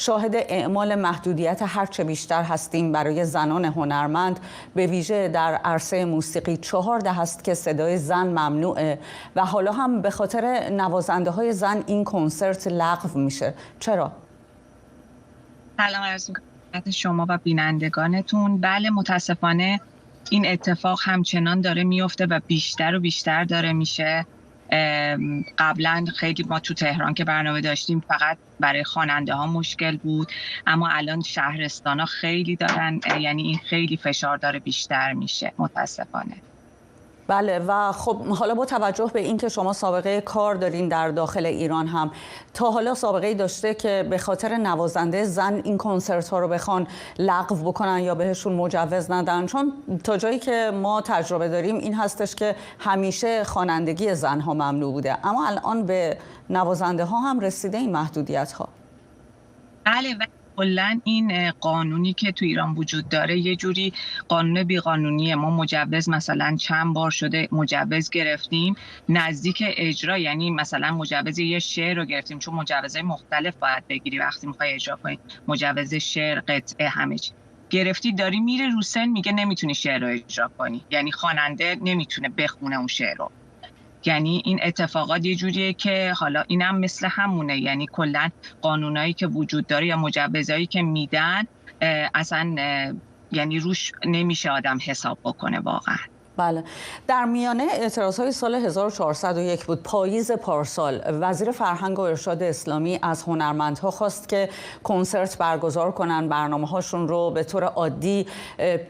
شاهد اعمال محدودیت هرچه بیشتر هستیم برای زنان هنرمند، به ویژه در عرصه موسیقی. 4 دهه است که صدای زن ممنوعه و حالا هم به خاطر نوازنده های زن این کنسرت لغو میشه. چرا؟ سلام عرض می‌کنم شما و بینندگانتون. بله، متاسفانه این اتفاق همچنان داره میفته و بیشتر و بیشتر داره میشه. قبلا خیلی ما تو تهران که برنامه داشتیم فقط برای خواننده ها مشکل بود، اما الان شهرستان ها خیلی دارن، یعنی این خیلی فشار داره بیشتر میشه متاسفانه. بله، و خب حالا با توجه به اینکه شما سابقه کار دارین در داخل ایران، هم تا حالا سابقه داشته که به خاطر نوازنده زن این کنسرت ها رو بخوان لغو بکنن یا بهشون مجوز ندن؟ چون تا جایی که ما تجربه داریم این هستش که همیشه خوانندگی زن ها ممنوع بوده، اما الان به نوازنده ها هم رسیده این محدودیت ها. بله، و کلاً این قانونی که تو ایران وجود داره یه جوری قانون بیقانونیه. ما مجوز مثلا چند بار شده مجوز گرفتیم نزدیک اجرا، یعنی مثلا مجوز یه شعر رو گرفتیم، چون مجوزهای مختلف باید بگیری وقتی میخوای اجرا کنی، مجوز شعر، قطعه، همه چی گرفتی، داری میره رو سن میگه نمیتونی شعر رو اجرا کنی، یعنی خواننده نمیتونه بخونه اون شعر رو. یعنی این اتفاقات یه جوریه که حالا اینم مثل همونه، یعنی کلا قانونایی که وجود داره یا مجوزایی که میدن اصلا یعنی روش نمیشه آدم حساب بکنه واقعا. بله، در میانه اعتراضهای سال 1401 بود، پاییز پارسال، وزیر فرهنگ و ارشاد اسلامی از هنرمندها خواست که کنسرت برگزار کنن، برنامه‌هاشون رو به طور عادی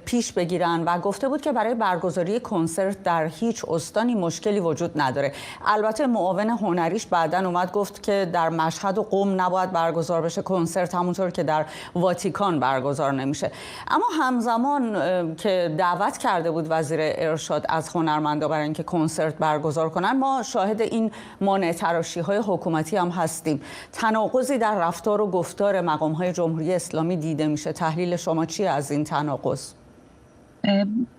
پیش بگیرن و گفته بود که برای برگزاری کنسرت در هیچ استانی مشکلی وجود نداره. البته معاون هنریش بعداً اومد گفت که در مشهد و قم نباید برگزار بشه کنسرت، همونطور که در واتیکان برگزار نمیشه. اما همزمان که دعوت کرده بود وزیر ارشاد از هنرمندا برای اینکه کنسرت برگزار کنن، ما شاهد این مانع تراشی‌های حکومتی هم هستیم. تناقضی در رفتار و گفتار مقام‌های جمهوری اسلامی دیده میشه. تحلیل شما چیه از این تناقض؟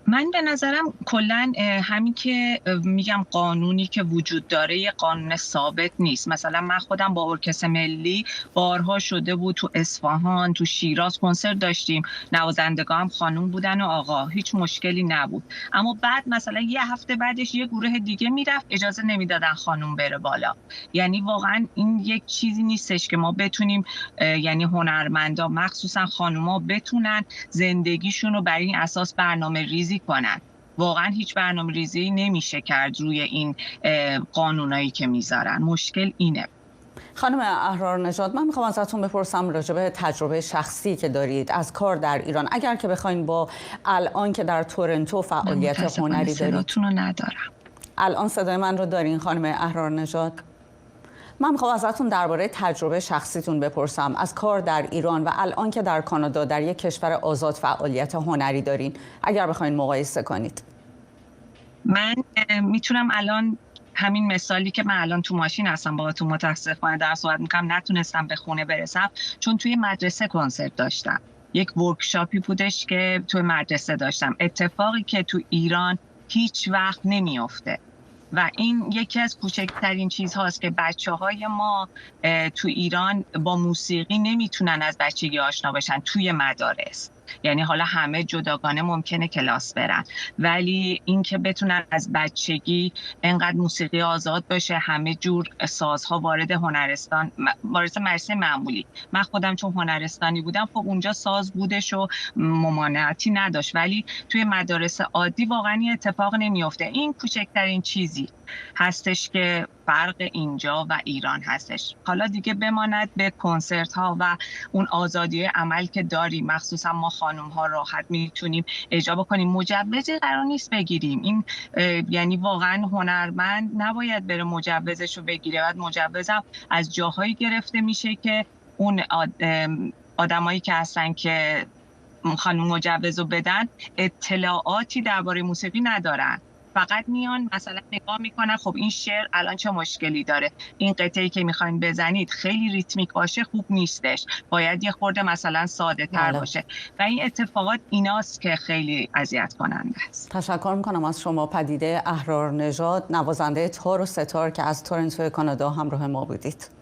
من به نظرم کلا همین که میگم قانونی که وجود داره یه قانون ثابت نیست. مثلا من خودم با ارکستر ملی بارها شده بود تو اصفهان، تو شیراز کنسرت داشتیم، نوازندگان هم خانوم بودن و آقا، هیچ مشکلی نبود. اما بعد مثلا یه هفته بعدش یه گروه دیگه میرفت، اجازه نمیدادن خانوم بره بالا. یعنی واقعا این یک چیزی نیستش که ما بتونیم، یعنی هنرمندا مخصوصا خانوما بتونن زندگیشون رو بر این اساس برنامه ریزی کنن. واقعا هیچ برنامه ریزی نمیشه کرد روی این قانونایی که میذارن. مشکل اینه. خانم احرارنژاد، من میخوام ازتون بپرسم راجع به تجربه شخصی که دارید از کار در ایران. اگر که بخواین با الان که در تورنتو فعالیت هنری دارید. صداتون رو ندارم. الان صدای من رو دارین خانم احرارنژاد؟ من میخوام ازتون درباره تجربه شخصیتون بپرسم از کار در ایران و الان که در کانادا در یک کشور آزاد فعالیت هنری دارین، اگر بخواین مقایسه کنید. من میتونم الان همین مثالی که من الان تو ماشین هستم باهاتون متاسفانه در صحبت میکنم، نتونستم به خونه برسم چون توی مدرسه کنسرت داشتم. یک ورکشاپی بودش که توی مدرسه داشتم، اتفاقی که تو ایران هیچ وقت نمیافته. و این یکی از کوچکترین چیزهاست که بچه‌های ما تو ایران با موسیقی نمیتونن از بچگی آشنا بشن توی مدارس. یعنی حالا همه جداگانه ممکنه کلاس برن، ولی اینکه بتونن از بچگی انقدر موسیقی آزاد باشه، همه جور سازها وارد هنرستان، وارد مدرسه معمولی. من خودم چون هنرستانی بودم خب اونجا ساز بودش و ممانعتی نداشت، ولی توی مدارس عادی واقعا این اتفاق نمیفته. این کوچکترین چیزی هستش که فرق اینجا و ایران هستش. حالا دیگه بماند به کنسرت ها و اون آزادی عمل که داریم، مخصوصا ما خانم ها راحت میتونیم اجرا بکنیم، مجوزی قرار نیست بگیریم. این یعنی واقعا هنرمند نباید بره مجوزش رو بگیره، باید مجوزم از جاهایی گرفته میشه که اون آدمایی که هستن که خانم مجوز رو بدن اطلاعاتی درباره موسیقی ندارن، فقط میان مثلا نگاه میکنن خب این شعر الان چه مشکلی داره، این قطعه‌ای که میخواین بزنید خیلی ریتمیک باشه خوب نیستش، باید یه خورده مثلا ساده تر باشه. و این اتفاقات ایناست که خیلی اذیت کننده است. تشکر میکنم از شما پدیده احرارنژاد، نوازنده تار و ستار که از تورنتو کانادا همراه ما بودید.